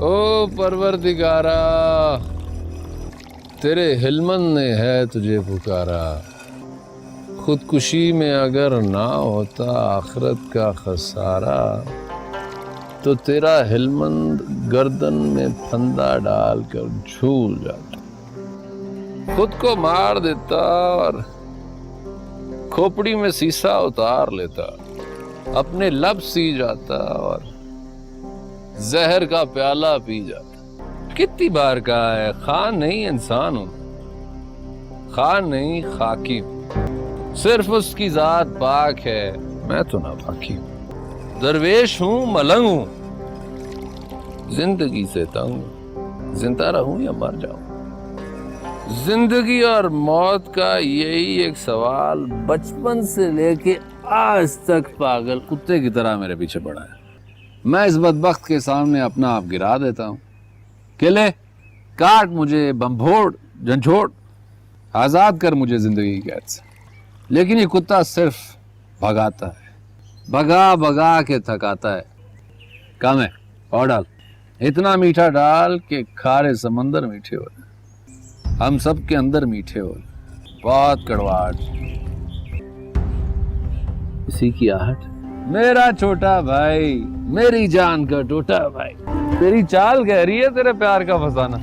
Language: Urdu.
او پروردگارا، تیرے حلمن نے ہے تجھے پکارا، خودکشی میں اگر نہ ہوتا آخرت کا خسارہ، تو تیرا حلمند گردن میں پھندا ڈال کر جھول جاتا، خود کو مار دیتا اور کھوپڑی میں سیسا اتار لیتا، اپنے لب سی جاتا اور زہر کا پیالہ پی جاتا۔ کتنی بار کہا ہے، خان نہیں انسان ہوں، خان نہیں خاکی ہوں، صرف اس کی ذات پاک ہے، میں تو ناپاکی ہوں، درویش ہوں ملنگ ہوں، زندگی سے تنگ ہوں، زندہ رہوں یا مر جاؤں۔ زندگی اور موت کا یہی ایک سوال بچپن سے لے کے آج تک پاگل کتے کی طرح میرے پیچھے پڑا ہے۔ میں اس بدبخت کے سامنے اپنا آپ گرا دیتا ہوں کہ لے کاٹ مجھے بمبھوڑ جھنجھوڑ، آزاد کر مجھے زندگی کی قید سے، لیکن یہ کتا صرف بھگاتا ہے، بھگا بھگا کے تھکاتا ہے۔ کم ہے اور ڈال، اتنا میٹھا ڈال کہ کھارے سمندر میٹھے ہو جائیں، ہم سب کے اندر میٹھے ہو جائیں، بہت کڑواہٹ اسی کی آہٹ۔ میرا چھوٹا بھائی، میری جان کا ٹوٹا بھائی، تیری چال کہہ رہی ہے تیرے پیار کا فسانہ،